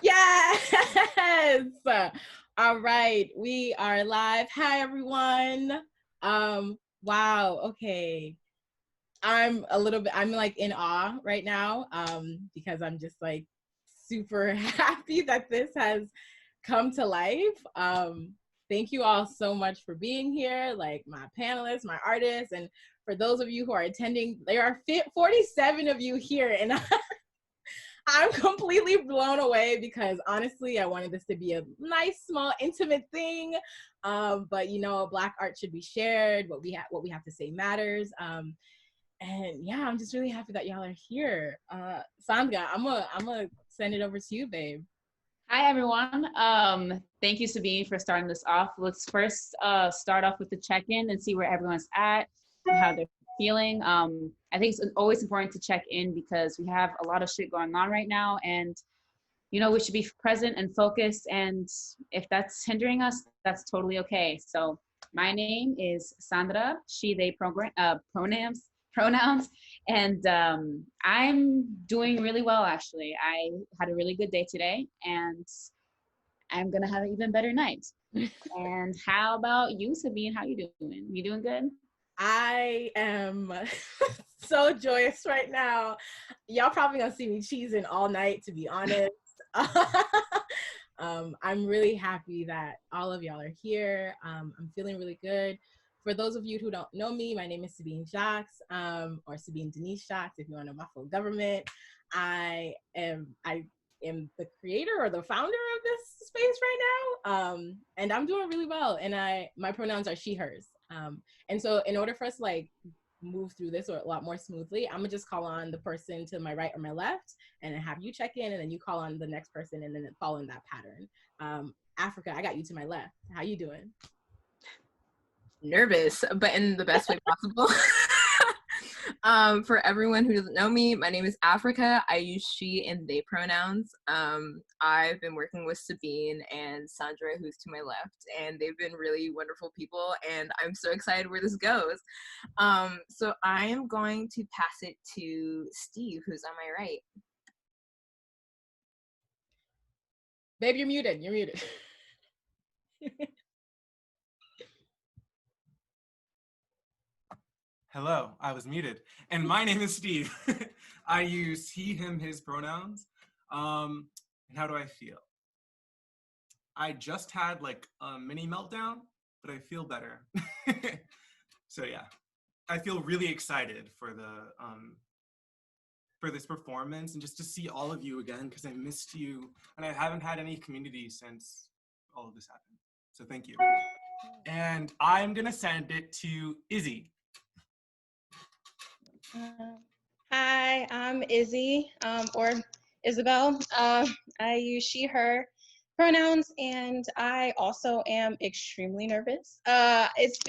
Yes. All right, we are live. Hi, everyone. Wow. Okay. I'm like in awe right now because I'm just like super happy that this has come to life. Thank you all so much for being here, like my panelists, my artists, and for those of you who are attending. There are 47 of you here, and I'm completely blown away because honestly, I wanted this to be a nice, small, intimate thing. But you know, Black art should be shared. What we have to say matters. And yeah, I'm just really happy that y'all are here. Sandra, I'm gonna send it over to you, babe. Hi, everyone. Thank you, Sabine, for starting this off. Let's first start off with the check-in and see where everyone's at and how they're feeling. I think it's always important to check in because we have a lot of shit going on right now, and you know we should be present and focused. And if that's hindering us, that's totally okay. So my name is Sandra. She, they pronouns, and I'm doing really well, actually. I had a really good day today, and I'm gonna have an even better night. And how about you, Sabine? How you doing? You doing good? I am so joyous right now. Y'all probably gonna see me cheesing all night, to be honest. I'm really happy that all of y'all are here. I'm feeling really good. For those of you who don't know me, my name is Sabine Jacques, or Sabine Denise Jacques, if you want to know my full government. I am the creator or the founder of this space right now, and I'm doing really well. And my pronouns are she, hers. And so, in order for us to like move through this or a lot more smoothly, I'm gonna just call on the person to my right or my left, and then have you check in, and then you call on the next person, and then follow in that pattern. Africa, I got you to my left. How you doing? Nervous, but in the best way possible. For everyone who doesn't know me, my name is Africa. I use she and they pronouns. I've been working with Sabine and Sandra, who's to my left, and they've been really wonderful people, and I'm so excited where this goes. So I am going to pass it to Steve, who's on my right. Babe, you're muted. You're muted. Hello, I was muted. And my name is Steve. I use he, him, his pronouns. And how do I feel? I just had like a mini meltdown, but I feel better. So yeah, I feel really excited for this performance and just to see all of you again because I missed you and I haven't had any community since all of this happened. So thank you. And I'm gonna send it to Izzy. Hi, I'm Izzy, or Isabel. I use she, her pronouns, and I also am extremely nervous. It's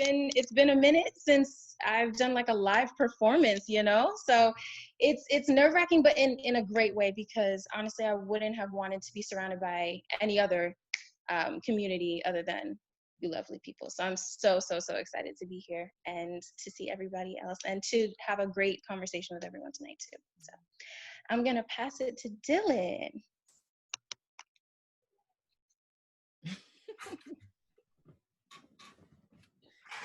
been a minute since I've done like a live performance, you know? So it's nerve-wracking, but in a great way, because honestly, I wouldn't have wanted to be surrounded by any other community other than you lovely people. So I'm so excited to be here and to see everybody else and to have a great conversation with everyone tonight too. So I'm gonna pass it to Dylan.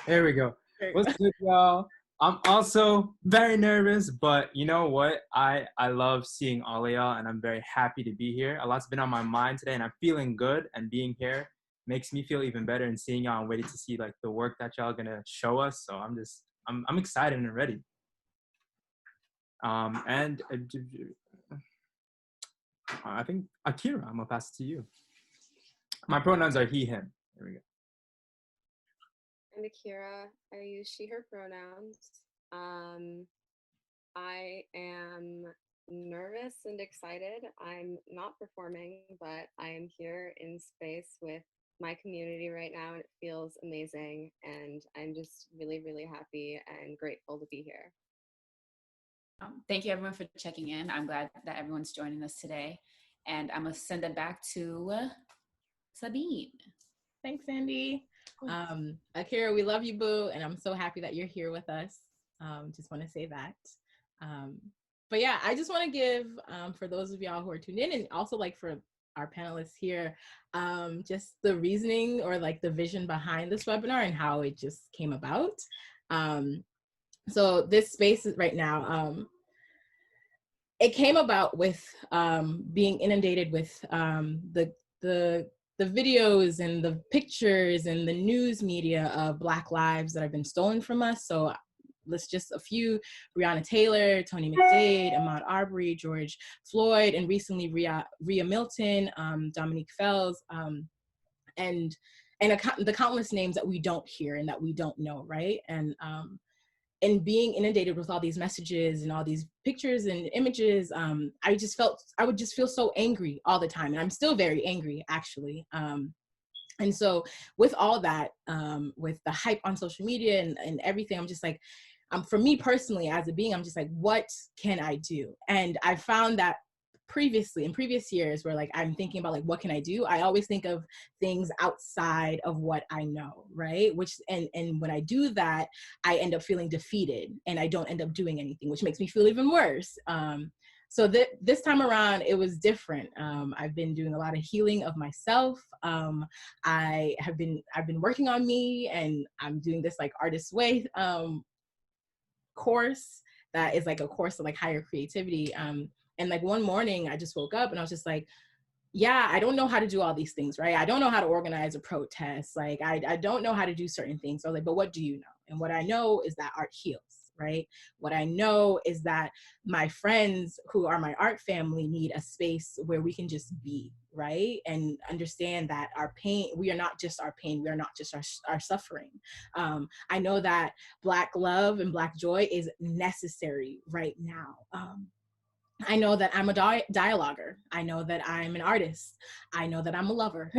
There we go. What's good, y'all? I'm also very nervous, but you know what? I love seeing all of y'all, and I'm very happy to be here. A lot's been on my mind today, and I'm feeling good, and being here makes me feel even better, and seeing y'all, I'm ready to see like the work that y'all gonna show us. So I'm excited and ready. And I think Akira, I'm gonna pass it to you. My pronouns are he, him. There we go. I'm Akira. I use she, her pronouns. I am nervous and excited. I'm not performing, but I am here in space with my community right now, and it feels amazing. And I'm just really happy and grateful to be here. Thank you, everyone, for checking in. I'm glad that everyone's joining us today. And I'm going to send it back to Sabine. Thanks, Sandy. Akira, we love you, boo, and I'm so happy that you're here with us. Just want to say that. But yeah, I just want to give, for those of y'all who are tuned in, and also like for our panelists here, just the reasoning or like the vision behind this webinar and how it just came about. So this space is right now, it came about with being inundated with the videos and the pictures and the news media of Black lives that have been stolen from us. So let's just a few: Breonna Taylor, Tony McDade, Ahmaud Arbery, George Floyd, and recently Rhea Milton, Dominique Fells, and the countless names that we don't hear and that we don't know, right? And being inundated with all these messages and all these pictures and images, I would just feel so angry all the time. And I'm still very angry, actually. And so with all that, with the hype on social media and everything, I'm just like, for me personally, as a being, I'm just like, what can I do? And I found that in previous years where like I'm thinking about like what can I do, I always think of things outside of what I know, right? Which and when I do that, I end up feeling defeated and I don't end up doing anything, which makes me feel even worse. So this time around, it was different. I've been doing a lot of healing of myself. I've been working on me, and I'm doing this like Artist Way course that is like a course of like higher creativity. And like one morning I just woke up and I was just like, yeah, I don't know how to do all these things, right? I don't know how to organize a protest. Like I don't know how to do certain things. So I was like, but what do you know? And what I know is that art heals, right? What I know is that my friends who are my art family need a space where we can just be, right? And understand that our pain, we are not just our pain, we are not just our suffering. I know that Black love and Black joy is necessary right now. I know that I'm a dialoguer. I know that I'm an artist. I know that I'm a lover.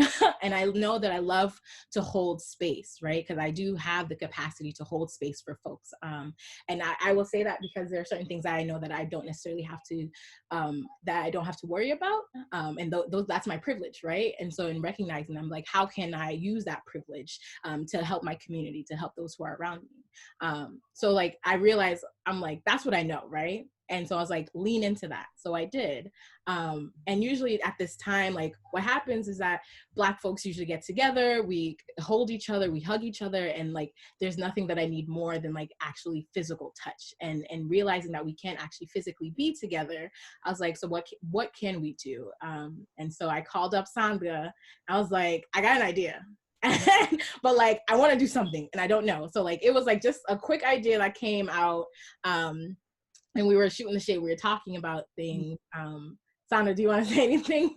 And I know that I love to hold space, right? Because I do have the capacity to hold space for folks. And I will say that because there are certain things that I know that I don't necessarily have to, that I don't have to worry about. And that's my privilege, right? And so in recognizing them, like, how can I use that privilege to help my community, to help those who are around me? So like, I realized, I'm like, that's what I know, right? And so I was like, lean into that. So I did. And usually at this time, like what happens is that Black folks usually get together, we hold each other, we hug each other. And like, there's nothing that I need more than like actually physical touch and realizing that we can't actually physically be together. I was like, so what can we do? And so I called up Sandra. I was like, I got an idea. But like, I want to do something and I don't know. So like, it was like just a quick idea that came out. And we were shooting the shit. We were talking about things. Sandra, do you want to say anything?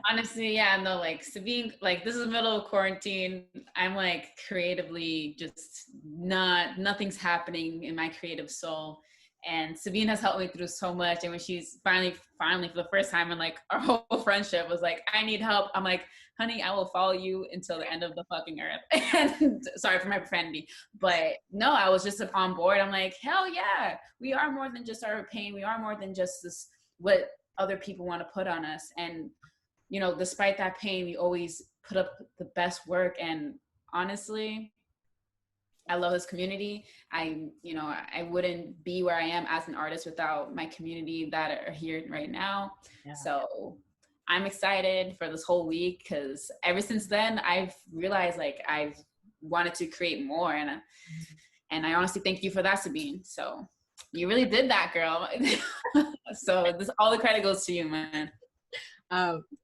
Honestly, yeah, no, like Sabine, like this is the middle of quarantine. I'm like creatively just nothing's happening in my creative soul. And Sabine has helped me through so much. And when she's finally for the first time in like our whole friendship was like, I need help. I'm like, honey, I will follow you until the end of the fucking earth. And sorry for my profanity, but no, I was just on board. I'm like, hell yeah, we are more than just our pain. We are more than just this, what other people want to put on us. And, you know, despite that pain, we always put up the best work. And honestly, I love this community. I wouldn't be where I am as an artist without my community that are here right now. Yeah. So I'm excited for this whole week because ever since then, I've realized like I've wanted to create more. And I honestly thank you for that, Sabine. So you really did that, girl. So all the credit goes to you, man.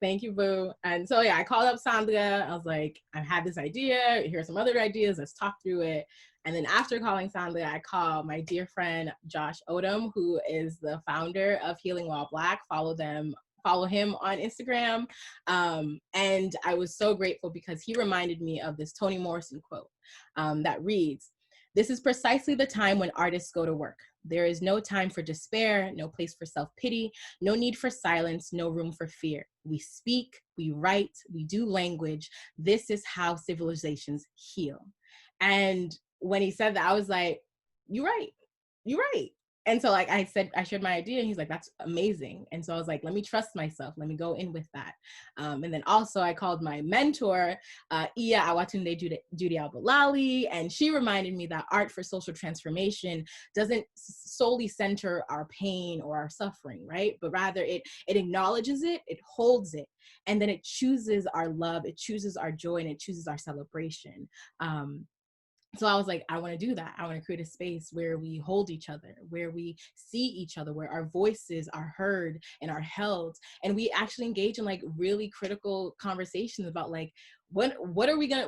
Thank you, boo. And so yeah, I called up Sandra. I was like, I had this idea. Here's some other ideas. Let's talk through it. And then after calling Sandra, I called my dear friend Josh Odom, who is the founder of Healing While Black. Follow him on Instagram. And I was so grateful because he reminded me of this Toni Morrison quote that reads, "This is precisely the time when artists go to work. There is no time for despair, no place for self-pity, no need for silence, no room for fear. We speak, we write, we do language. This is how civilizations heal." And when he said that, I was like, you're right. And so like I said, I shared my idea and he's like, that's amazing. And so I was like, let me trust myself. Let me go in with that. And then also I called my mentor, Iya Awatunde Judy Albalali, and she reminded me that art for social transformation doesn't solely center our pain or our suffering, right? But rather it acknowledges it, it holds it, and then it chooses our love, it chooses our joy, and it chooses our celebration. So I was like, I want to do that. I want to create a space where we hold each other, where we see each other, where our voices are heard and are held, and we actually engage in like really critical conversations about like what are we gonna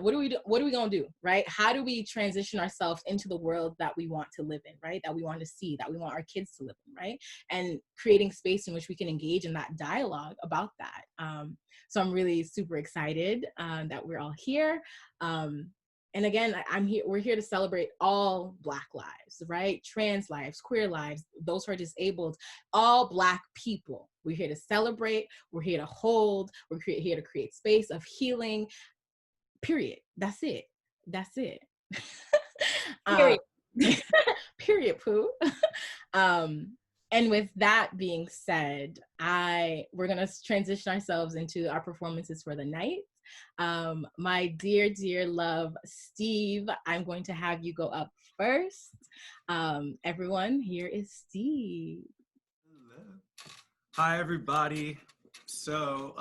do, right? How do we transition ourselves into the world that we want to live in, right? That we want to see, that we want our kids to live in, right? And creating space in which we can engage in that dialogue about that. So I'm really super excited that we're all here. And again, I'm here, we're here to celebrate all Black lives, right? Trans lives, queer lives, those who are disabled, all Black people. We're here to celebrate, we're here to hold, here to create space of healing, period. That's it. That's it. Period. Period, poo. And with that being said, we're gonna transition ourselves into our performances for the night. My dear love, Steve, I'm going to have you go up first. Everyone, here is Steve. Hello. Hi, everybody. So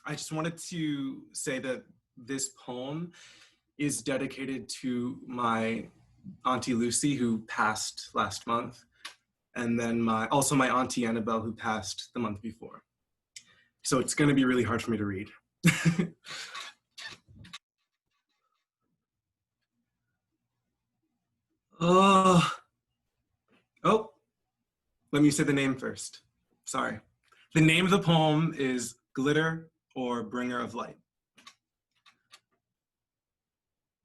I just wanted to say that this poem is dedicated to my Auntie Lucy, who passed last month, and then also my Auntie Annabelle, who passed the month before. So it's going to be really hard for me to read. Oh, let me say the name first. Sorry. The name of the poem is Glitter or Bringer of Light.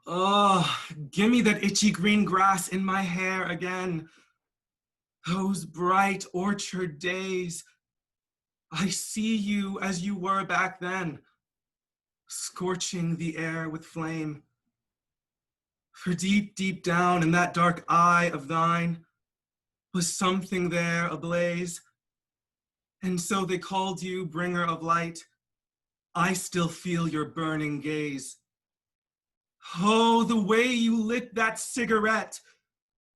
Oh, give me that itchy green grass in my hair again. Those bright orchard days. I see you as you were back then, scorching the air with flame. For deep down in that dark eye of thine was something there ablaze. And so they called you bringer of light. I still feel your burning gaze. Oh, the way you lit that cigarette,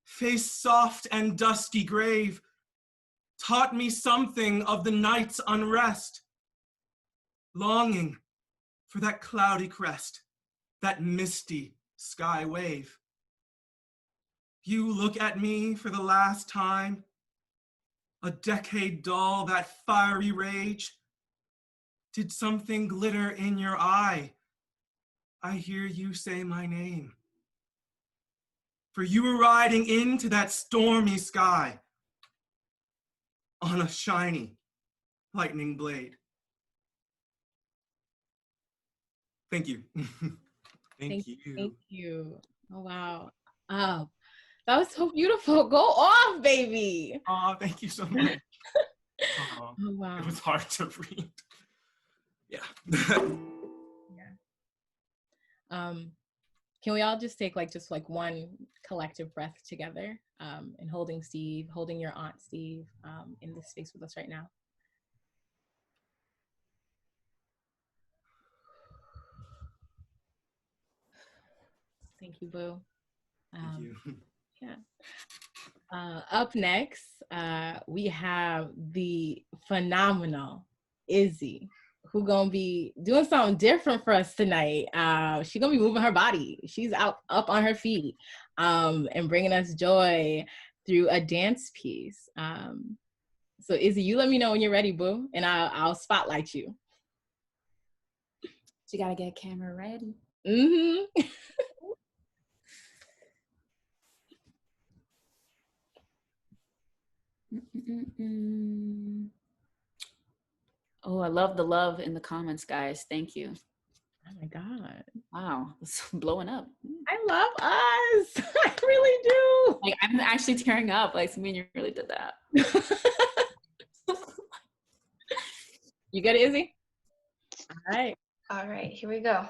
face soft and dusty grave, taught me something of the night's unrest. Longing for that cloudy crest, that misty sky wave. You look at me for the last time, a decade dull, that fiery rage. Did something glitter in your eye? I hear you say my name. For you were riding into that stormy sky on a shiny lightning blade. Thank you. Thank you. Thank you. Oh, wow. Oh, that was so beautiful. Go off, baby. Oh, thank you so much. Oh, wow. It was hard to read. Yeah. Can we all just take just one collective breath together, and holding Steve, holding your aunt Steve, in this space with us right now. Thank you, Boo. Thank you. Yeah. Up next, we have the phenomenal Izzy, who gonna be doing something different for us tonight. She's gonna be moving her body. She's up on her feet, and bringing us joy through a dance piece. So Izzy, you let me know when you're ready, boo, and I'll spotlight you. You gotta get camera ready. Mm-hmm. Oh, I love the love in the comments, guys. Thank you. Oh my God. Wow, it's blowing up. I love us. I really do. Like, I'm actually tearing up. Like, Samine, you really did that. You got it, Izzy? All right. All right, here we go.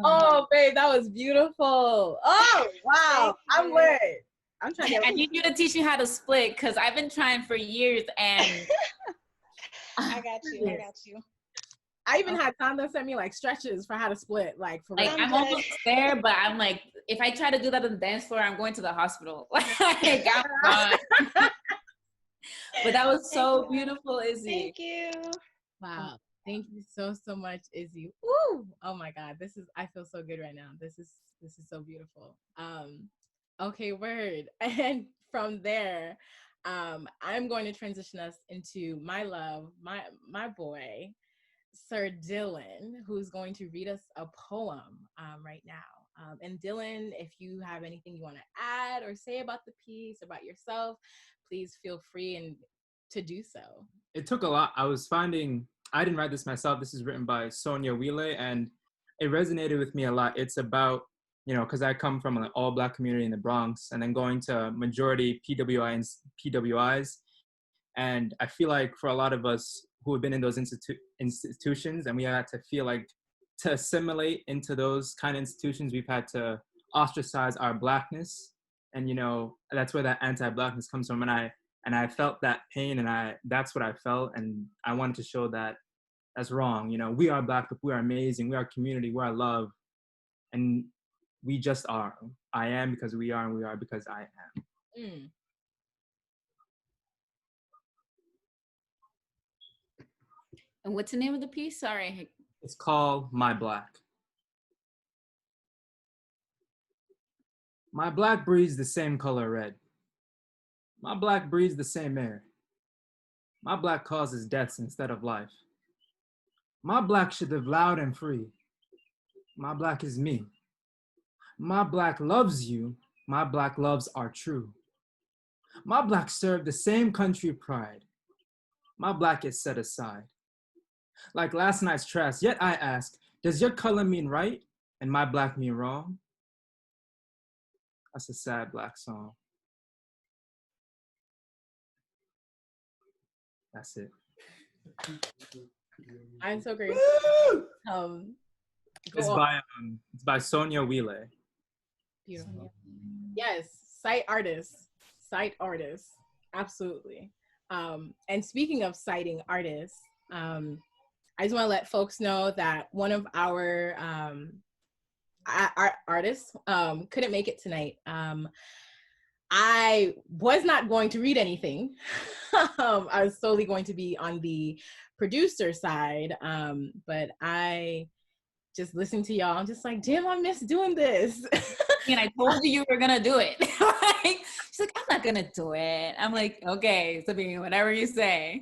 Oh, babe, that was beautiful. Oh, wow. I'm lit. I'm trying to I need you to teach me how to split because I've been trying for years and I got you. I got you. I even had Sandra send me like stretches for how to split, like for like real. I'm almost there, but I'm like, if I try to do that on the dance floor, I'm going to the hospital. Like I'm done. But that was so beautiful, Izzy. Thank you. Wow. Thank you so much, Izzy. Woo! Oh my God. I feel so good right now. This is so beautiful. Okay, word. And from there, I'm going to transition us into my love, my boy, Sir Dylan, who's going to read us a poem right now. And Dylan, if you have anything you want to add or say about the piece, about yourself, please feel free and to do so. It took a lot. I didn't write this myself. This is written by Sonia Wheeler, and it resonated with me a lot. It's about, because I come from an all-Black community in the Bronx, and then going to majority PWIs. And I feel like for a lot of us who have been in those institutions, and we had to feel like to assimilate into those kind of institutions, we've had to ostracize our Blackness. And, that's where that anti-Blackness comes from. And I felt that pain, and that's what I felt. And I wanted to show that that's wrong. We are Black people, we are amazing, we are community, we are love. And we just are. I am because we are, and we are because I am. Mm. And what's the name of the piece? Sorry. It's called My Black. My Black breathes the same color red. My Black breathes the same air. My Black causes deaths instead of life. My Black should live loud and free. My Black is me. My Black loves you. My Black loves are true. My Black serve the same country pride. My Black is set aside. Like last night's trash, yet I ask, does your color mean right and my Black mean wrong? That's a sad Black song. That's it. I'm so grateful. It's by Sonia Wheeler. Beautiful. Yes, sight artists, absolutely. And speaking of citing artists, I just want to let folks know that one of our artists couldn't make it tonight. I was not going to read anything. I was solely going to be on the producer side, but I just listened to y'all. I'm just like, damn, I miss doing this. And I told you were gonna do it. She's like, I'm not gonna do it. I'm like, okay, Sabine, whatever you say.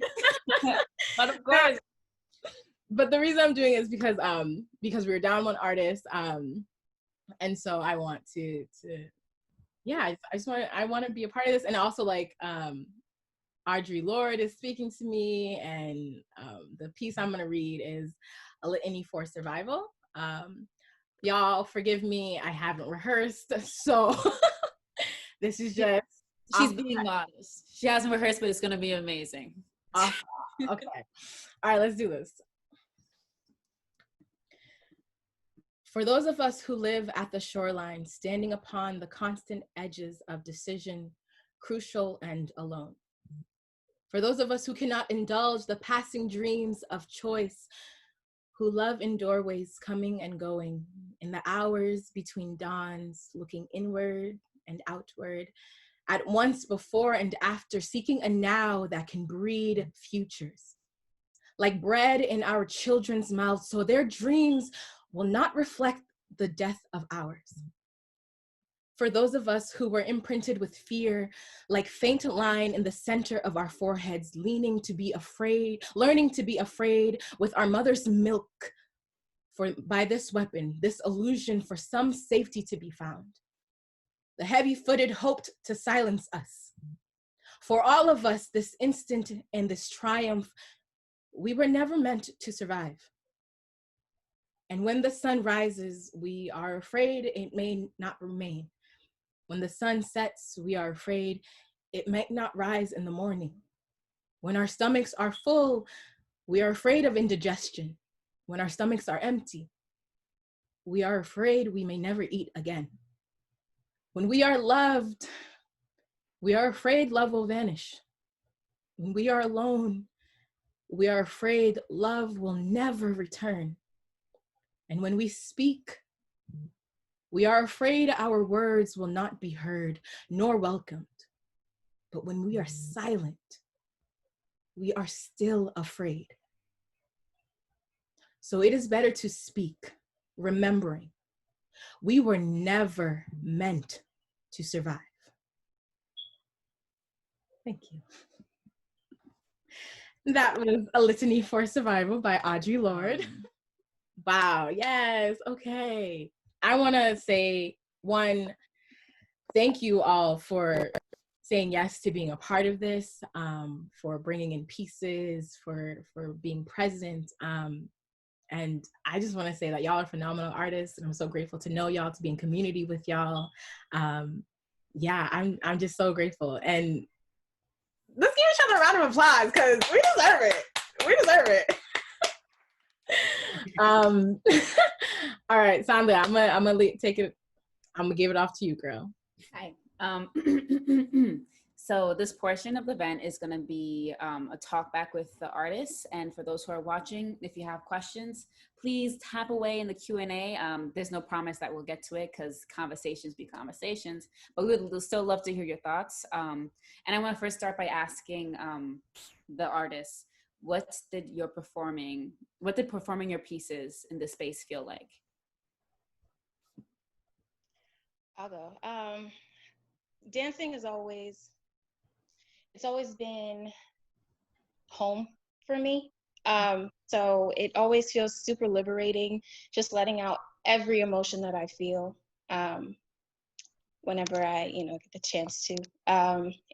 But of course. But the reason I'm doing it is because we were down one artist, and so I want to yeah, I want to be a part of this, and also like Audre Lorde is speaking to me, and the piece I'm gonna read is a litany for survival. Y'all forgive me, I haven't rehearsed, so this is just she's being modest. She hasn't rehearsed, but it's gonna be amazing. Okay, all right, let's do this. For those of us who live at the shoreline, standing upon the constant edges of decision, crucial and alone. For those of us who cannot indulge the passing dreams of choice, who love in doorways coming and going, in the hours between dawns, looking inward and outward, at once before and after, seeking a now that can breed futures. Like bread in our children's mouths, so their dreams will not reflect the death of ours. For those of us who were imprinted with fear, like faint line in the center of our foreheads, learning to be afraid with our mother's milk, for by this weapon, this illusion for some safety to be found. The heavy-footed hoped to silence us. For all of us, this instant and this triumph, we were never meant to survive. And when the sun rises, we are afraid it may not remain. When the sun sets, we are afraid it might not rise in the morning. When our stomachs are full, we are afraid of indigestion. When our stomachs are empty, we are afraid we may never eat again. When we are loved, we are afraid love will vanish. When we are alone, we are afraid love will never return. And when we speak, we are afraid our words will not be heard nor welcomed. But when we are silent, we are still afraid. So it is better to speak, remembering we were never meant to survive. Thank you. That was A Litany for Survival by Audre Lorde. Wow, yes, okay. I want to say, one, thank you all for saying yes to being a part of this, for bringing in pieces, for being present. And I just want to say that y'all are phenomenal artists, and I'm so grateful to know y'all, to be in community with y'all. Yeah, I'm just so grateful. And let's give each other a round of applause, because we deserve it. We deserve it. All right, Sandra, I'm gonna take it. I'm gonna give it off to you, girl. Hi. So this portion of the event is going to be a talk back with the artists. And for those who are watching, if you have questions, please tap away in the Q&A. There's no promise that we'll get to it, because conversations be conversations, but we would still love to hear your thoughts. And I want to first start by asking the artists, what did performing your pieces in this space feel like? I'll go. Dancing is it's always been home for me. So it always feels super liberating, just letting out every emotion that I feel whenever I, get the chance to.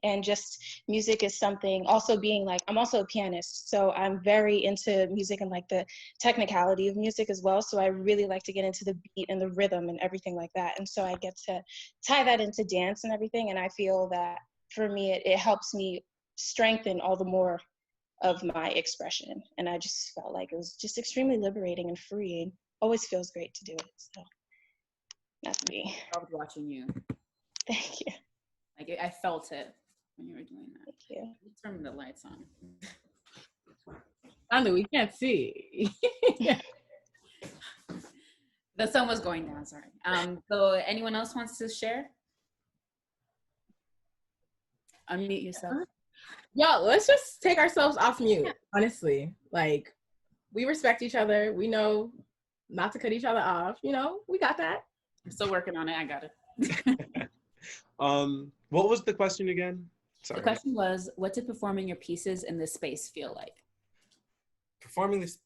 And just music is something, also being like, I'm also a pianist, so I'm very into music and like the technicality of music as well. So I really like to get into the beat and the rhythm and everything like that. And so I get to tie that into dance and everything. And I feel that for me, it helps me strengthen all the more of my expression. And I just felt like it was just extremely liberating and freeing. Always feels great to do it. So that's me. I loved watching you. Thank you. Like, I felt it when you were doing that. Thank you. Turn the lights on. Sandra, we can't see. The sun was going down, sorry. So anyone else wants to share? Unmute yourself. Yo, let's just take ourselves off mute, honestly. Like, we respect each other. We know not to cut each other off. We got that. I'm still working on it. I got it. What was the question again? Sorry. The question was, what did performing your pieces in this space feel like? Performing this,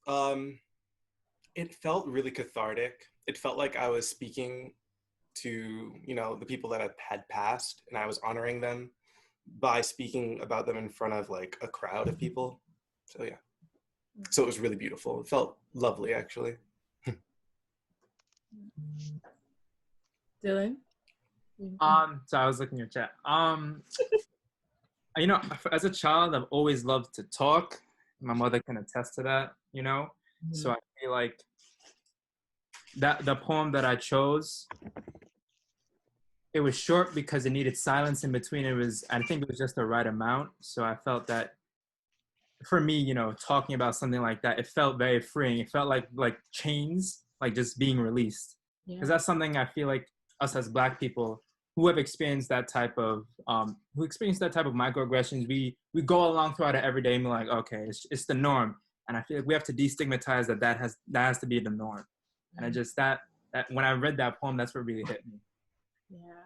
it felt really cathartic. It felt like I was speaking to, the people that had passed, and I was honoring them by speaking about them in front of like a crowd of people. So yeah. So it was really beautiful. It felt lovely, actually. Dylan? So I was looking at chat. As a child, I've always loved to talk. My mother can attest to that, Mm-hmm. So I feel like that the poem that I chose, it was short because it needed silence in between. I think it was just the right amount. So I felt that for me, talking about something like that, it felt very freeing. It felt like chains, like just being released. Because that's something I feel like us as Black people who have experienced that type of microaggressions, we go along throughout it every day and be like, okay, it's the norm. And I feel like we have to destigmatize that has to be the norm. And I just that when I read that poem, that's what really hit me. Yeah,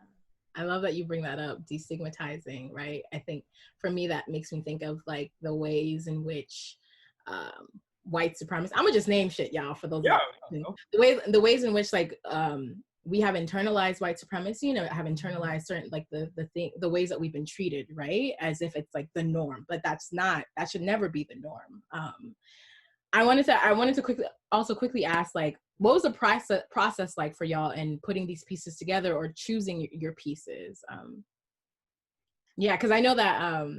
I love that you bring that up, destigmatizing, right? I think for me that makes me think of like the ways in which white supremacists, I'm gonna just name shit, y'all, for those the ways in which like we have internalized white supremacy, have internalized certain like the ways that we've been treated, right, as if it's like the norm, but that should never be the norm. I wanted to quickly ask, like, what was the process like for y'all in putting these pieces together or choosing your pieces? Yeah, because I know that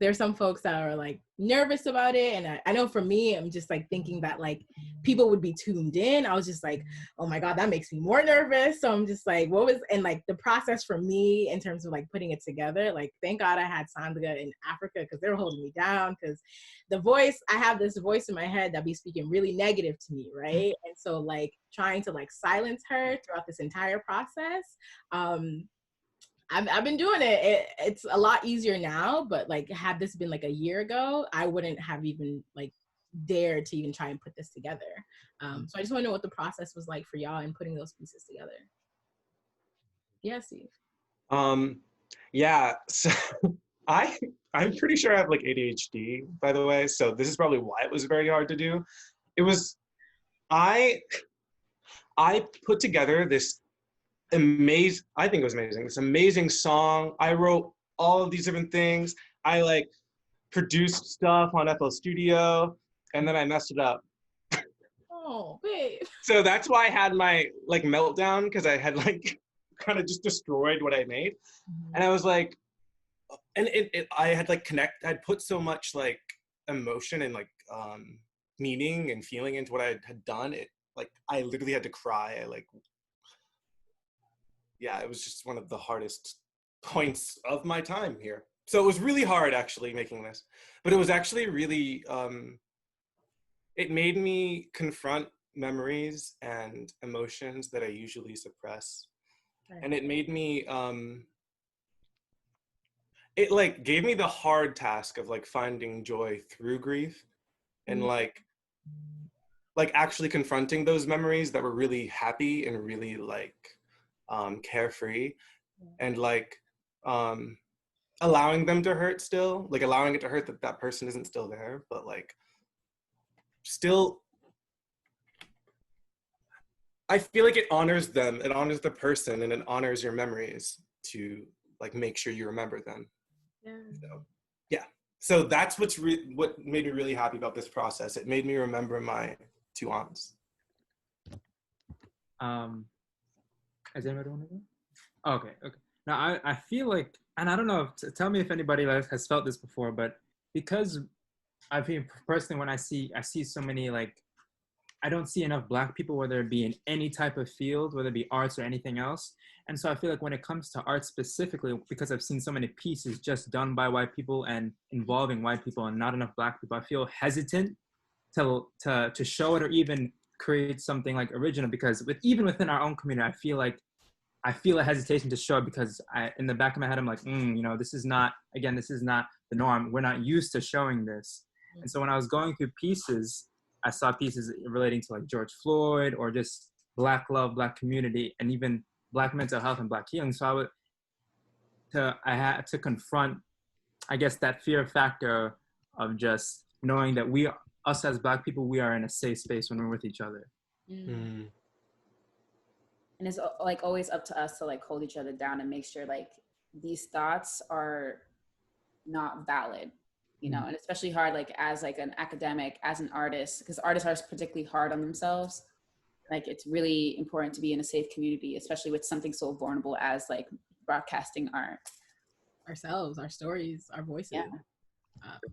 there's some folks that are like nervous about it. And I know for me, I'm just like thinking that like people would be tuned in. I was just like, oh my God, that makes me more nervous. So I'm just like, and like the process for me in terms of like putting it together, like thank God I had Sandra in Africa because they were holding me down, because I have this voice in my head that be speaking really negative to me, right? And so like trying to like silence her throughout this entire process, I've been doing it. It's a lot easier now, but like had this been like a year ago, I wouldn't have even like dared to even try and put this together. So I just want to know what the process was like for y'all in putting those pieces together. Yeah, Steve. Yeah, so I'm pretty sure I have like ADHD, by the way, so this is probably why it was very hard to do. It was, I put together this I think it was amazing, this amazing song. I wrote all of these different things. I like produced stuff on FL Studio, and then I messed it up. Oh, babe. So that's why I had my like meltdown, because I had like kind of just destroyed what I made. And I was like, and I had like I'd put so much like emotion and like meaning and feeling into what I had done. It like, I literally had to cry. Yeah, it was just one of the hardest points of my time here. So it was really hard actually making this, but it was actually really, it made me confront memories and emotions that I usually suppress. Right. And it made me, it like gave me the hard task of like finding joy through grief, and like actually confronting those memories that were really happy and really like carefree, and like allowing them to hurt still, like allowing it to hurt that that person isn't still there, but like still, I feel like it honors them, it honors the person, and it honors your memories to like make sure you remember them. Yeah. So, yeah. So that's what made me really happy about this process. It made me remember my two aunts. Has anybody want to go? Okay. Now I feel like, and I don't know, tell me if anybody has felt this before, but because I feel personally when I see so many like, I don't see enough Black people, whether it be in any type of field, whether it be arts or anything else. And so I feel like when it comes to art specifically, because I've seen so many pieces just done by white people and involving white people and not enough Black people, I feel hesitant to show it or even create something like original, because even within our own community, I feel a hesitation to show it, because in the back of my head, I'm like, this is not the norm. We're not used to showing this. And so when I was going through pieces, I saw pieces relating to like George Floyd or just Black love, Black community, and even Black mental health and Black healing. So I had to confront, I guess, that fear factor of just knowing that us as Black people, we are in a safe space when we're with each other. And it's like always up to us to like hold each other down and make sure like these thoughts are not valid, and especially hard like as like an academic, as an artist, because artists are particularly hard on themselves. Like it's really important to be in a safe community, especially with something so vulnerable as like broadcasting art. Ourselves, our stories, our voices. Yeah.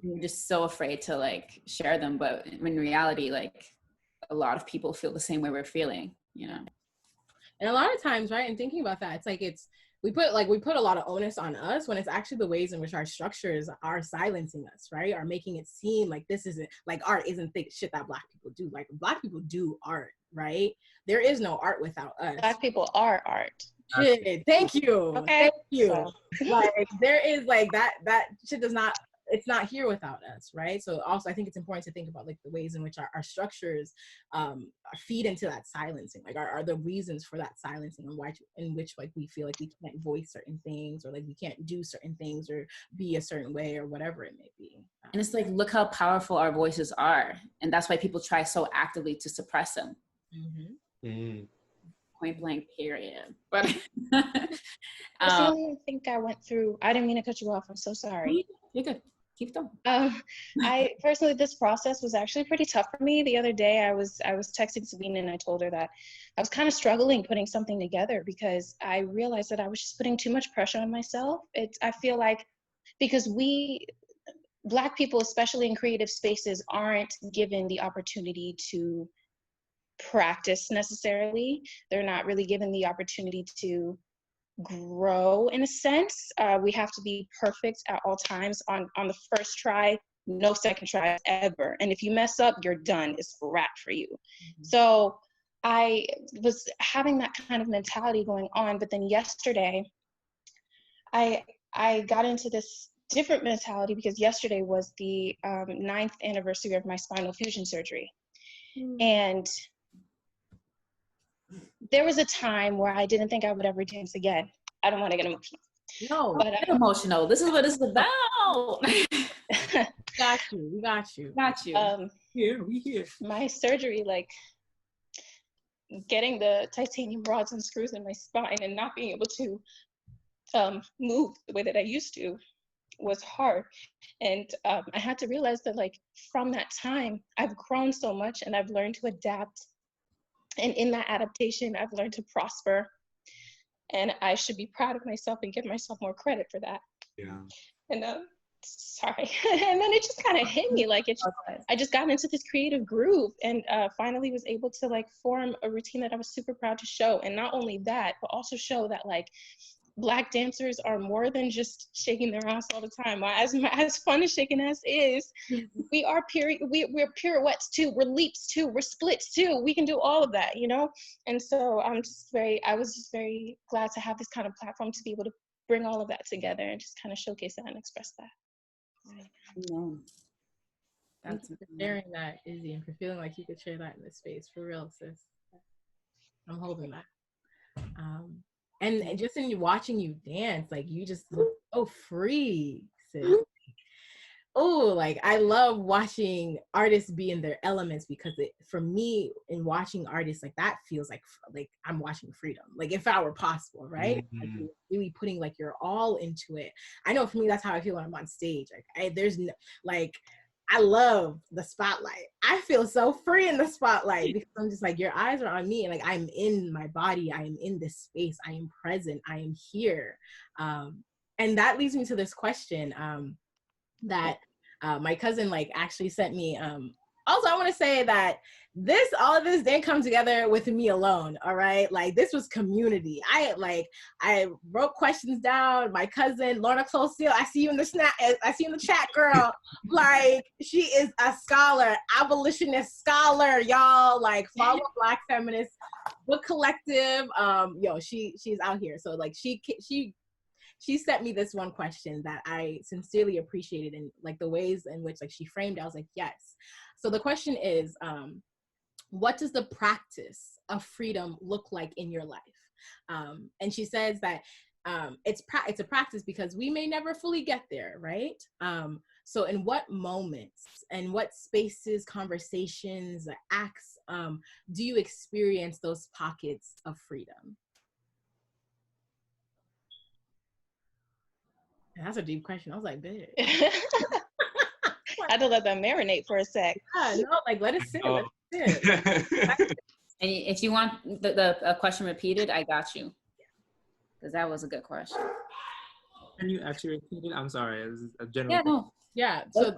We're just so afraid to like share them, but in reality, like a lot of people feel the same way we're feeling, And a lot of times, right, and thinking about that, it's like we put a lot of onus on us when it's actually the ways in which our structures are silencing us, right? Are making it seem like this isn't, like art isn't shit that Black people do. Like Black people do art, right? There is no art without us. Black people are art. Shit, thank you. Okay. Thank you. So. Like there is like that shit does not, it's not here without us, right? So also I think it's important to think about like the ways in which our structures feed into that silencing, like are the reasons for that silencing, and why in which like we feel like we can't voice certain things, or like we can't do certain things or be a certain way or whatever it may be. And it's like, look how powerful our voices are, and that's why people try so actively to suppress them. Point blank, period. But personally, I think I went through, I didn't mean to cut you off, I'm so sorry. You're good. Keep going. I personally, this process was actually pretty tough for me. The other day I was texting Sabine, and I told her that I was kind of struggling putting something together, because I realized that I was just putting too much pressure on myself. I feel like, because Black people, especially in creative spaces, aren't given the opportunity to practice necessarily. They're not really given the opportunity to grow in a sense. We have to be perfect at all times on the first try, no second tries ever. And if you mess up, you're done. It's a wrap for you. So I was having that kind of mentality going on, but then yesterday I got into this different mentality because yesterday was the 9th anniversary of my spinal fusion surgery. And there was a time where I didn't think I would ever dance again. I don't want to get emotional. No, but get emotional. This is what it's about. Got you. We got you. Got you. Here, we here. My surgery, like getting the titanium rods and screws in my spine and not being able to move the way that I used to, was hard. And I had to realize that, like, from that time, I've grown so much and I've learned to adapt. And in that adaptation, I've learned to prosper. And I should be proud of myself and give myself more credit for that. Yeah. And sorry. And then it just kind of hit me, like, I just got into this creative groove and finally was able to, like, form a routine that I was super proud to show. And not only that, but also show that, like, Black dancers are more than just shaking their ass all the time. As fun as shaking ass is, we are we're pirouettes too, we're leaps too, we're splits too. We can do all of that, you know? And so I was just very glad to have this kind of platform to be able to bring all of that together and just kind of showcase that and express that. Thank you for sharing that, Izzy, and for feeling like you could share that in this space. For real, sis. I'm holding that. And just in watching you dance, like, you just look so free, sis. Oh, like, I love watching artists be in their elements, because for me, in watching artists, like, that feels like I'm watching freedom. Like, if that were possible, right? Like, you're really putting, like, your all into it. I know for me, that's how I feel when I'm on stage. Like, there's no, like, I love the spotlight. I feel so free in the spotlight, because I'm just like, your eyes are on me, and, like, I'm in my body. I am in this space. I am present. I am here. And that leads me to this question that my cousin, like, actually sent me. Also, I want to say that all of this didn't come together with me alone. All right. Like, this was community. I wrote questions down. My cousin, Lorna Closeel, I see you in the chat, girl. Like, she is a scholar, abolitionist scholar, y'all. Like, follow Black Feminist Book Collective. She's out here. So, like, she sent me this one question that I sincerely appreciated, and, like, the ways in which, like, she framed it, I was like, yes. So the question is, what does the practice of freedom look like in your life? And she says that it's a practice because we may never fully get there, right? So in what moments and what spaces, conversations, acts do you experience those pockets of freedom? That's a deep question. I was like, bitch. I had to let that marinate for a sec. Yeah, no, like, let it sit. Let it sit. And if you want the question repeated, I got you. Because that was a good question. Can you actually repeat it? I'm sorry. It was a general. Yeah, no. Yeah. So,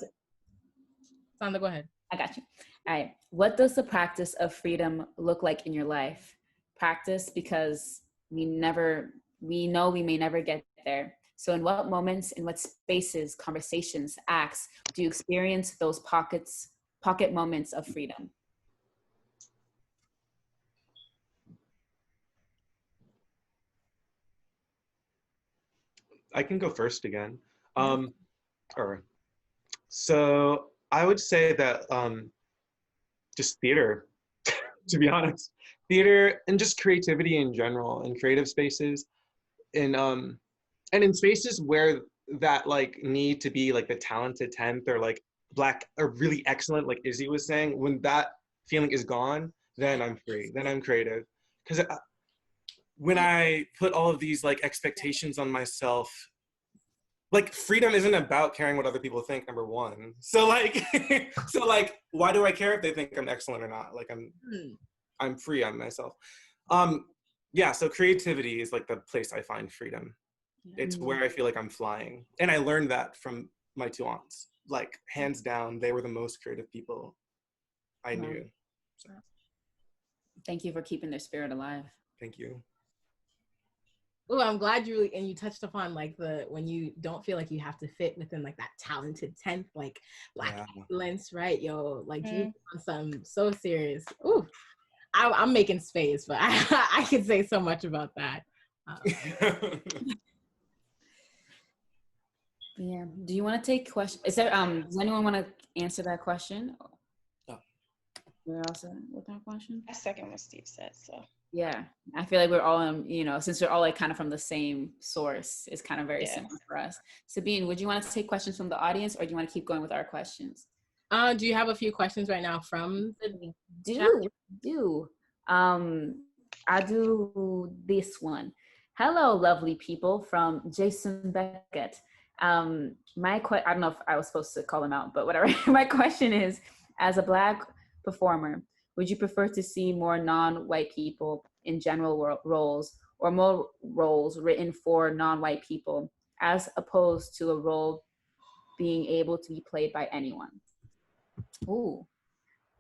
Sandra, go ahead. I got you. All right. What does the practice of freedom look like in your life? Practice, because we know we may never get there. So in what moments, in what spaces, conversations, acts do you experience those pocket moments of freedom? I can go first again. So I would say that just theater, to be honest. Theater and just creativity in general, and creative spaces, and in spaces where that, like, need to be, like, the talented 10th, or, like, Black or really excellent, like Izzy was saying, when that feeling is gone, then I'm free, then I'm creative. Because when I put all of these, like, expectations on myself, like, freedom isn't about caring what other people think, number one. So, like, why do I care if they think I'm excellent or not? Like, I'm free on myself. Yeah, so creativity is, like, the place I find freedom. It's where I feel like I'm flying. And I learned that from my two aunts. like hands down, they were the most creative people I knew. So, Thank you for keeping their spirit alive. thank you. Oh, I'm glad you really, and you touched upon like when you don't feel like you have to fit within like that talented 10th, like Black excellence, right? Yo, like you on something so serious. Ooh, I'm making space, but I could say so much about that. Yeah. Do you want to take questions? Is there does anyone want to answer that question? Oh. We're all set with that question? I second what Steve said, so. Yeah. I feel like we're all since we're all like kind of from the same source, it's kind of very similar for us. Sabine, would you want to take questions from the audience, or do you want to keep going with our questions? Do you have a few questions right now from the do. I do this one. Hello, lovely people, from Jason Beckett. I don't know if I was supposed to call him out, but whatever. My question is, as a Black performer, would you prefer to see more non-white people in general roles, or more roles written for non-white people, as opposed to a role being able to be played by anyone? Ooh,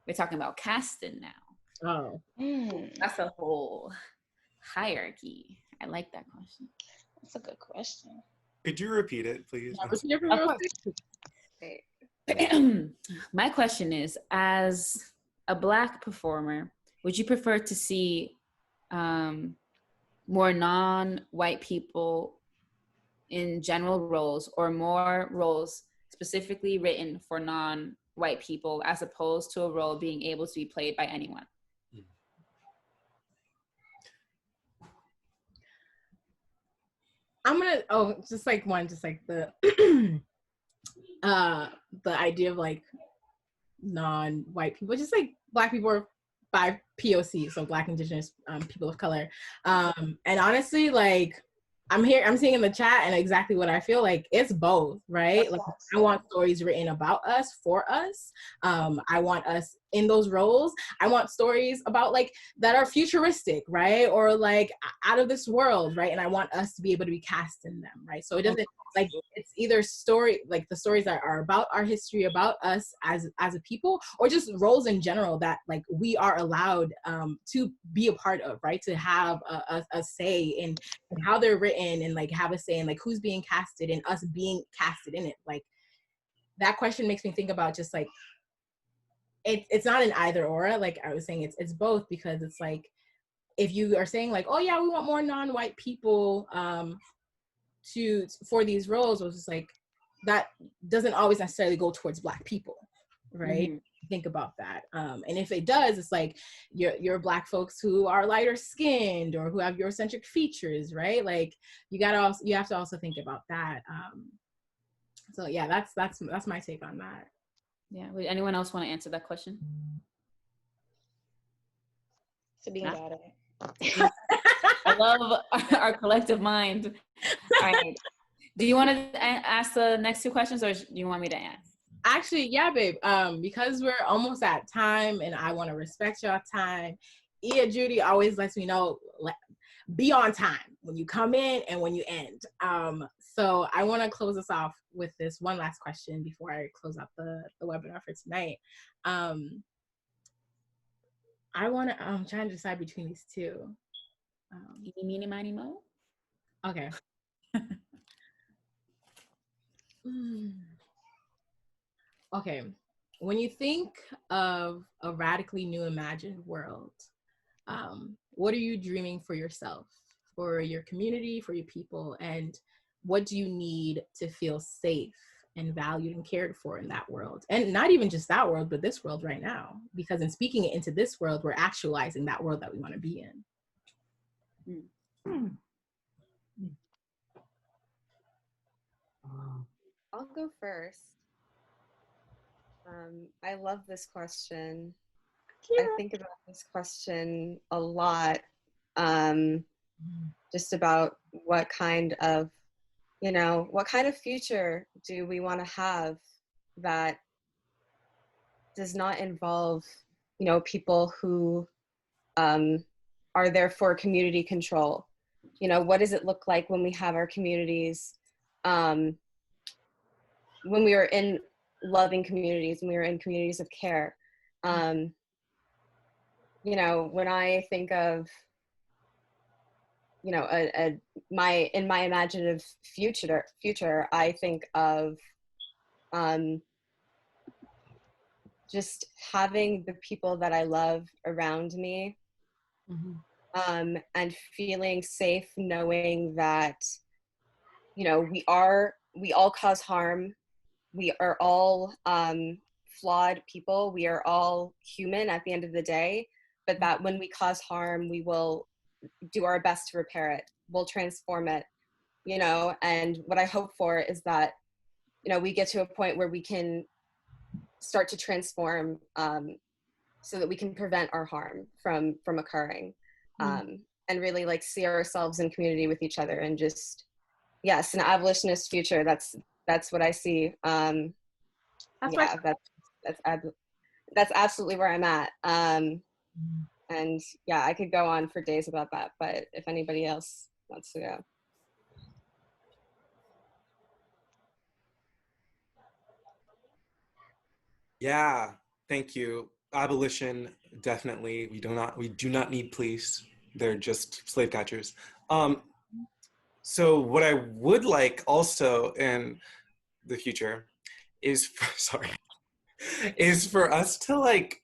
we're talking about casting now. Oh. That's a whole hierarchy. I like that question. That's a good question. Could you repeat it, please? My question is, as a Black performer, would you prefer to see more non-white people in general roles, or more roles specifically written for non-white people, as opposed to a role being able to be played by anyone? I'm gonna just like the the idea of like non-white people, just like Black people are by POC, so Black, Indigenous, people of color. And honestly, like I'm seeing in the chat, and exactly what I feel like, it's both, right? Like I want stories written about us, for us. I want us in those roles. I want stories about like that are futuristic, right? Or like out of this world, right? And I want us to be able to be cast in them, right? So it doesn't like, it's either story, like the stories that are about our history, about us as a people, or just roles in general that like we are allowed to be a part of, right? To have a say in how they're written, and like have a say in like who's being casted and us being casted in it. Like that question makes me think about just like, it's not an either or, like I was saying, it's both, because it's like, if you are saying like, oh yeah, we want more non-white people for these roles, it was just like, that doesn't always necessarily go towards Black people, right? Mm-hmm. Think about that. And if it does, it's like your Black folks who are lighter skinned or who have Eurocentric features, right? Like you have to also think about that. So yeah, that's my take on that. Yeah. Would anyone else want to answer that question? Sabine got it. I love our collective mind. All right. Do you want to ask the next two questions, or do you want me to ask? Actually, yeah, babe. Because we're almost at time, and I want to respect your time. Judy always lets me know, be on time when you come in and when you end. So I want to close us off with this one last question before I close out the webinar for tonight. I'm trying to decide between these two. Eeny, meeny, miny, mo. Okay. Okay. When you think of a radically new imagined world, what are you dreaming for yourself, for your community, for your people, and what do you need to feel safe and valued and cared for in that world? And not even just that world, but this world right now, because in speaking it into this world, we're actualizing that world that we want to be in. I'll go first. I love this question. I think about this question a lot, just about what kind of future do we want to have that does not involve, people who are there for community control. What does it look like when we have our communities, when we are in loving communities and we were in communities of care. You know, when I think of, you know, in my imaginative future, I think of just having the people that I love around me, and feeling safe knowing that, you know, we all cause harm. We are all flawed people. We are all human at the end of the day, but that when we cause harm, we will do our best to repair it. We'll transform it, you know, and what I hope for is that, you know, we get to a point where we can start to transform, so that we can prevent our harm from occurring, and really like see ourselves in community with each other, and just, yes, an abolitionist future. That's what I see. Yeah, that's absolutely where I'm at. And yeah, I could go on for days about that, but if anybody else wants to go. Yeah, thank you. Abolition, definitely. We do not need police. They're just slave catchers. So what I would like also in the future is is for us to like,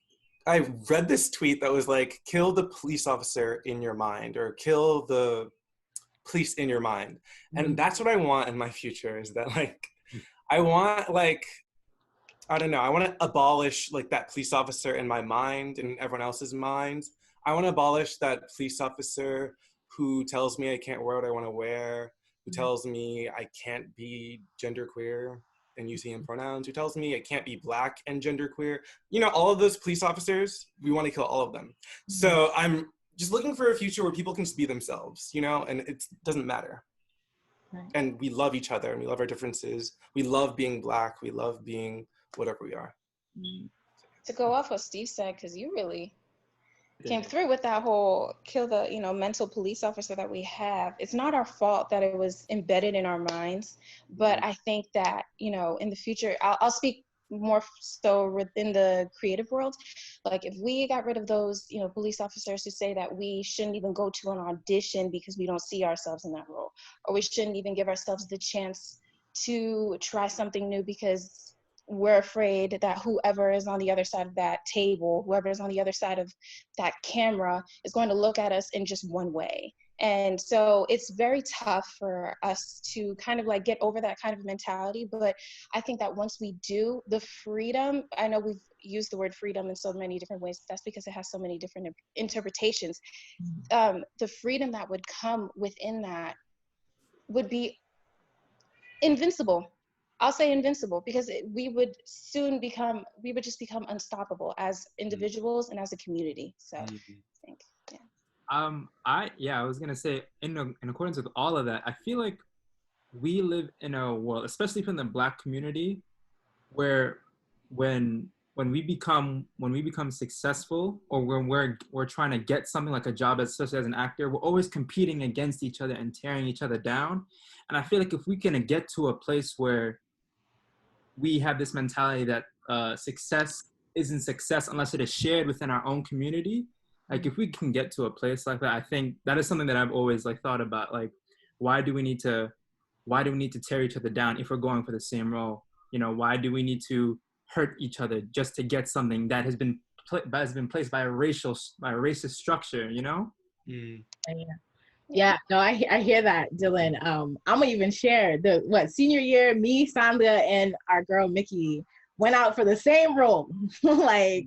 I read this tweet that was like, kill the police officer in your mind, or kill the police in your mind. And that's what I want in my future, is that like, I want like, I don't know, I want to abolish like that police officer in my mind and everyone else's minds. I want to abolish that police officer who tells me I can't wear what I want to wear, who tells me I can't be genderqueer and using him pronouns, who tells me I can't be Black and genderqueer. You know, all of those police officers, we want to kill all of them. So I'm just looking for a future where people can just be themselves, you know, and it doesn't matter. Right. And we love each other and we love our differences. We love being Black. We love being whatever we are. To go off what Steve said, because you really came through with that whole kill the, you know, mental police officer that we have. It's not our fault that it was embedded in our minds, but I think that, you know, in the future, I'll speak more so within the creative world. Like if we got rid of those, you know, police officers who say that we shouldn't even go to an audition because we don't see ourselves in that role, or we shouldn't even give ourselves the chance to try something new because we're afraid that whoever is on the other side of that table, whoever is on the other side of that camera is going to look at us in just one way. And so it's very tough for us to kind of like get over that kind of mentality. But I think that once we do, the freedom, I know we've used the word freedom in so many different ways. That's because it has so many different interpretations. The freedom that would come within that would be invincible. I'll say invincible, because we would just become unstoppable as individuals and as a community. So I think, I was gonna say, in accordance with all of that, I feel like we live in a world, especially from the Black community, where when we become successful, or when we're trying to get something like a job, especially as an actor, we're always competing against each other and tearing each other down. And I feel like if we can get to a place where we have this mentality that success isn't success unless it is shared within our own community. Like if we can get to a place like that, I think that is something that I've always like thought about. Like, why do we need to tear each other down if we're going for the same role? You know, why do we need to hurt each other just to get something that has been placed by a racist structure? You know? Yeah, no, I hear that, Dylan. I'm gonna even share senior year, me, Sandra, and our girl Mickey went out for the same role. Like,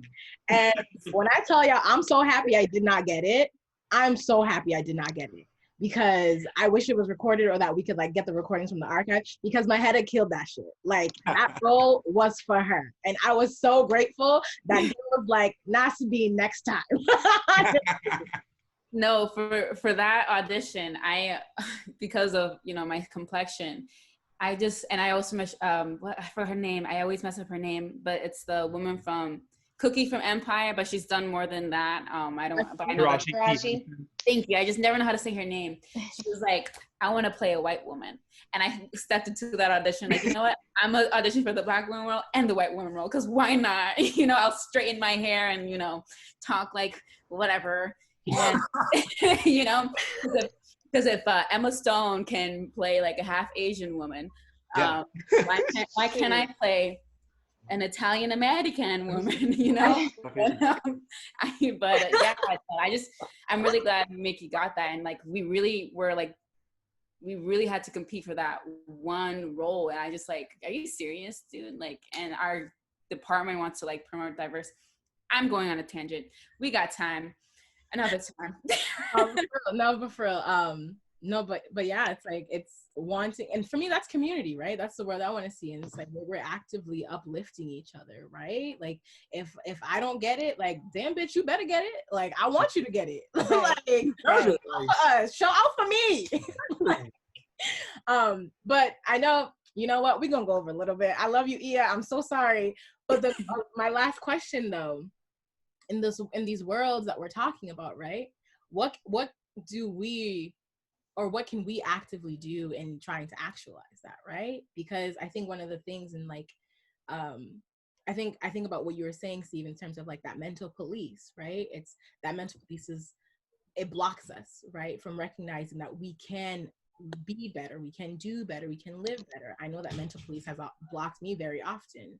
and when I tell y'all, I'm so happy I did not get it. I'm so happy I did not get it, because I wish it was recorded, or that we could like get the recordings from the archive, because my head had killed that shit. Like that role was for her, and I was so grateful that he was like, Nasibine next time. No, for that audition, I, because of, you know, my complexion, I also for her name, I always mess up her name, but it's the woman from Cookie from Empire, but she's done more than that. I don't, but I know that. Taraji. Thank you. I just never know how to say her name. She was like, I want to play a white woman. And I stepped into that audition like, you know what? I'm going to audition for the Black woman role and the white woman role, because why not? You know, I'll straighten my hair and, you know, talk like whatever. And, you know, because if Emma Stone can play like a half Asian woman, why can't I play an Italian American woman, you know? I'm really glad Mickey got that. And like, we really had to compete for that one role. And I just like, are you serious, dude? Like, and our department wants to like promote diverse. I'm going on a tangent. We got time. Another time. But yeah, it's like, it's wanting, and for me, that's community, right? That's the word I want to see. And it's like, we're actively uplifting each other, right? Like, if I don't get it, like, damn bitch, you better get it. Like, I want you to get it. Like, show out for me. But I know, you know what, we're gonna go over a little bit. I love you, Ia. I'm so sorry. But my last question though, in these worlds that we're talking about, right? What do we, or what can we actively do in trying to actualize that, right? Because I think one of the things in like, I think about what you were saying, Steve, in terms of like that mental police, right? It's that mental police it blocks us, right, from recognizing that we can be better, we can do better, we can live better. I know that mental police has blocked me very often.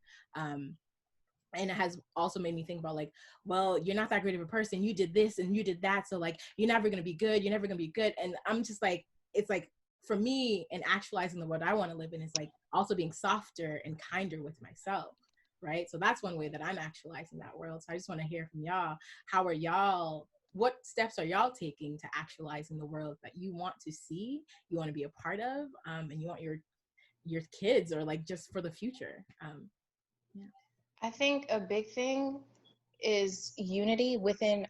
And it has also made me think about like, well, you're not that great of a person. You did this and you did that. So like, you're never going to be good. You're never going to be good. And I'm just like, it's like, for me, in actualizing the world I want to live in, is like also being softer and kinder with myself. Right. So that's one way that I'm actualizing that world. So I just want to hear from y'all. What steps are y'all taking to actualizing the world that you want to see, you want to be a part of, and you want your kids, or like just for the future? Yeah. I think a big thing is unity within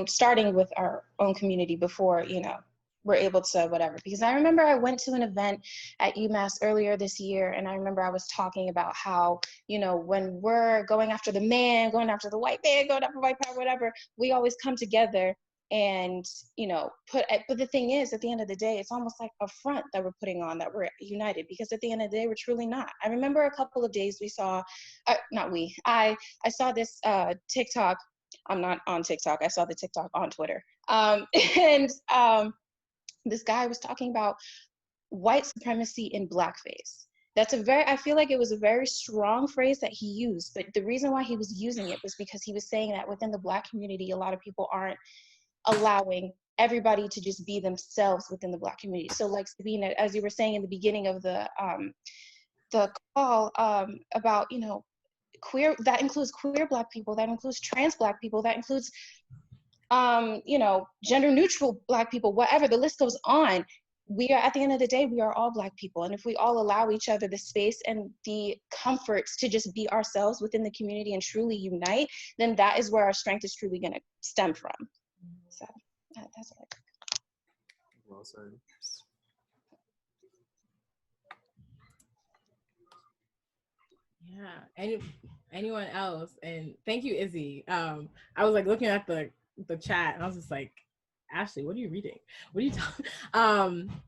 starting with our own community before, you know, we're able to whatever. Because I remember I went to an event at UMass earlier this year, and I remember I was talking about how, you know, when we're going after the man, going after the white man, going after white power, whatever, we always come together and, you know, but the thing is, at the end of the day, it's almost like a front that we're putting on, that we're united, because at the end of the day, we're truly not. I remember a couple of days we saw, I saw this TikTok. I'm not on TikTok. I saw the TikTok on Twitter. This guy was talking about white supremacy in blackface. I feel like it was a very strong phrase that he used, but the reason why he was using it was because he was saying that within the Black community, a lot of people aren't allowing everybody to just be themselves within the Black community. So like Sabina, as you were saying in the beginning of the call, about, you know, queer, that includes queer Black people, that includes trans Black people, that includes you know, gender neutral Black people, whatever, the list goes on. We are, at the end of the day, we are all Black people. And if we all allow each other the space and the comforts to just be ourselves within the community and truly unite, then that is where our strength is truly going to stem from. So that's what I think. Well said. Yeah. Anyone else? And thank you, Izzy. I was like looking at the chat, and I was just like, Ashley, what are you reading? What are you talking?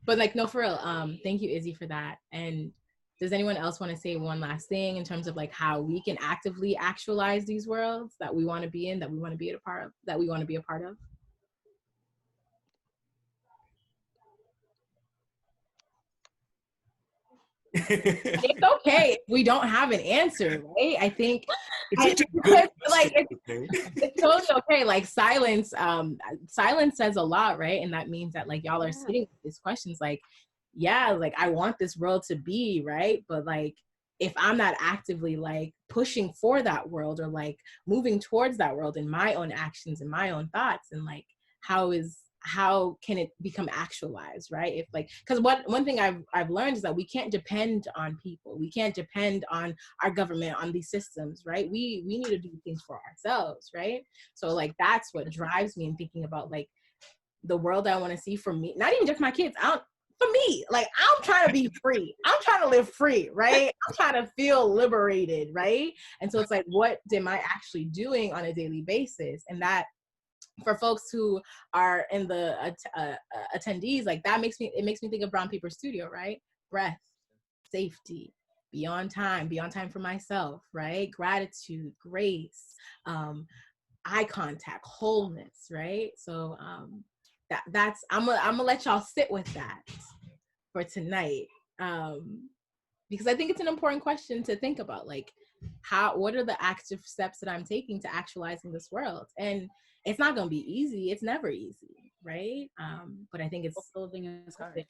But like, no, for real. Thank you, Izzy, for that. And does anyone else want to say one last thing in terms of like how we can actively actualize these worlds that we want to be in, that we want to be a part of, that we want to be a part of? It's okay if we don't have an answer, right? I think it's totally okay. Like silence says a lot, right? And that means that like y'all are sitting with these questions like, yeah, like I want this world to be, right? But like if I'm not actively like pushing for that world, or like moving towards that world in my own actions and my own thoughts, and like how can it become actualized, right? If like, because one thing I've learned is that we can't depend on people, we can't depend on our government, on these systems, right? We need to do things for ourselves, right? So like that's what drives me in thinking about like the world I want to see for me, not even just my kids. for me, like I'm trying to be free. I'm trying to live free, right? I'm trying to feel liberated, right? And so it's like, what am I actually doing on a daily basis? And that, for folks who are in the attendees, like that makes me think of Brown Paper Studio, right? Breath, safety, beyond time for myself, right? Gratitude, grace, eye contact, wholeness, right? So that's I'm gonna let y'all sit with that for tonight, because I think it's an important question to think about, like what are the active steps that I'm taking to actualizing this world? And it's not gonna be easy. It's never easy, right? But I think it's Living is hard.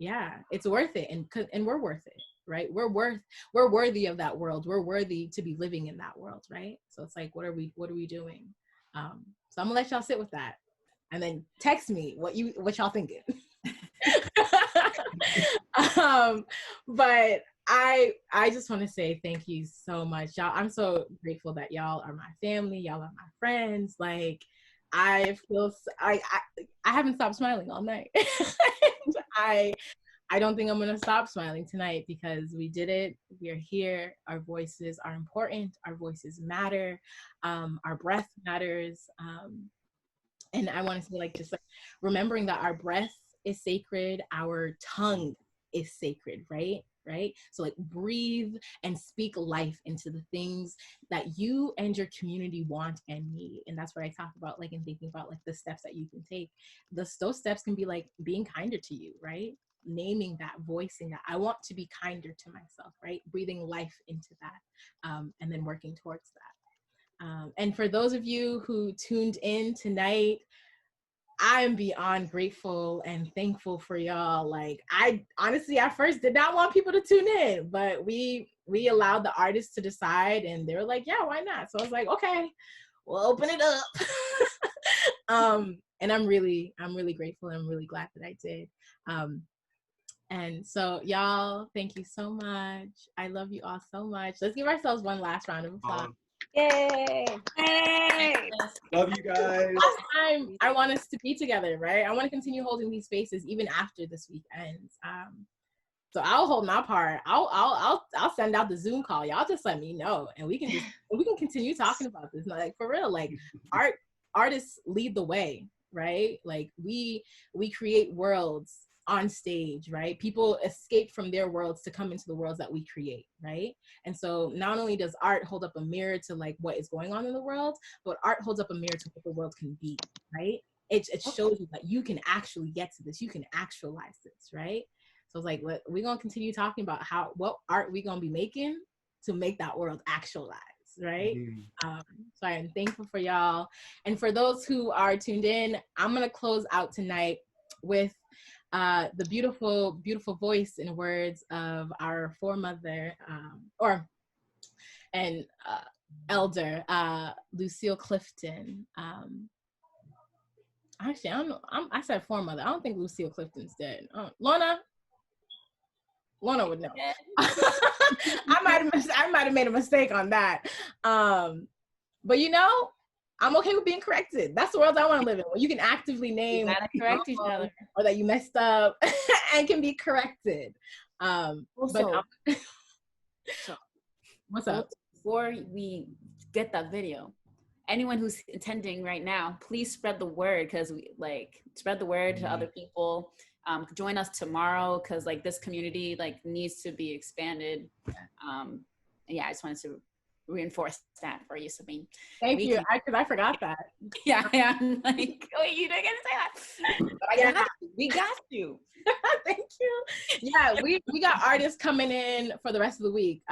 yeah, it's worth it, and we're worth it, right? We're worthy of that world. We're worthy to be living in that world, right? So it's like, what are we doing? So I'm gonna let y'all sit with that, and then text me what y'all thinking. But I just want to say thank you so much, y'all. I'm so grateful that y'all are my family. Y'all are my friends. Like I feel I haven't stopped smiling all night. I don't think I'm gonna stop smiling tonight, because we did it. We are here. Our voices are important. Our voices matter. Our breath matters. And I want to say, like, just like remembering that our breath is sacred. Our tongue is sacred, right? Right. So like breathe and speak life into the things that you and your community want and need. And that's what I talk about, like, in thinking about like the steps that you can take. Those steps can be like being kinder to you, right? Naming that, voicing that I want to be kinder to myself, right? Breathing life into that, and then working towards that. And for those of you who tuned in tonight, I am beyond grateful and thankful for y'all. Like, I honestly at first did not want people to tune in, but we allowed the artists to decide, and they were like, yeah, why not? So I was like, okay, we'll open it up. And I'm really grateful, and I'm really glad that I did. And so y'all, thank you so much. I love you all so much. Let's give ourselves one last round of applause. Yay! Hey! Love you guys. Last time I want us to be together, right? I want to continue holding these spaces even after this week ends. So I'll hold my part. I'll send out the Zoom call. Y'all just let me know, and we can continue talking about this. Like, for real, like artists lead the way, right? Like we create worlds on stage, right? People escape from their worlds to come into the worlds that we create, right? And so not only does art hold up a mirror to like what is going on in the world, but art holds up a mirror to what the world can be, right? It shows you that you can actually get to this, you can actualize this, right? So it's like, we're gonna continue talking about what art we gonna be making to make that world actualize, right? So I am thankful for y'all. And for those who are tuned in, I'm gonna close out tonight with the beautiful, beautiful voice and words of our foremother, elder, Lucille Clifton. Actually, I don't know. I said foremother. I don't think Lucille Clifton's dead. Lorna would know. I might have made a mistake on that. But you know, I'm okay with being corrected. That's the world I want to live in, where you can actively name You gotta correct each other. or that you messed up and can be corrected. Also, What's up? Before we get that video, anyone who's attending right now, please spread the word, because spread the word to other people. Join us tomorrow, because like this community needs to be expanded. Yeah, I just wanted to reinforce that for you, Sabine. Thank you, because I forgot that. Yeah, I'm like, oh, you didn't get to say that. But we got you. Thank you. Yeah, we got artists coming in for the rest of the week.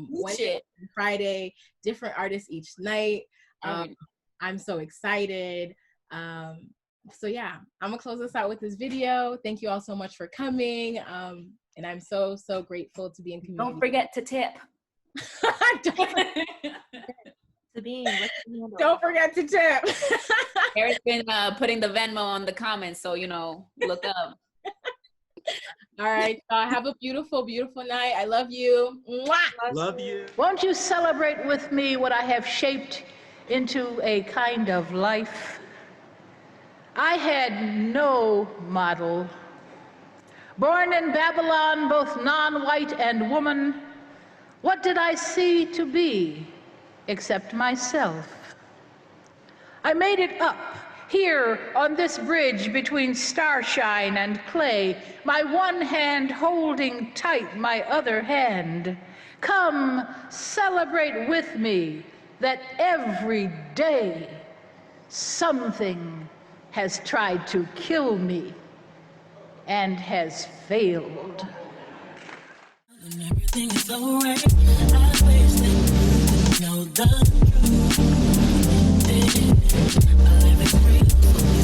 Wednesday, Friday, different artists each night. I'm so excited. So yeah, I'm gonna close this out with this video. Thank you all so much for coming. And I'm so grateful to be in community. Don't forget to tip. Don't forget to tip. Eric's been putting the Venmo on the comments, so look up. All right, have a beautiful, beautiful night. I love you. Mwah! Love you. Won't you celebrate with me what I have shaped into a kind of life? I had no model, Born in Babylon, both non-white and woman, what did I see to be except myself? I made it up here on this bridge between starshine and clay, my one hand holding tight my other hand. Come celebrate with me that every day something has tried to kill me and has failed. And everything is alright. I wish that you know the truth. I live it free.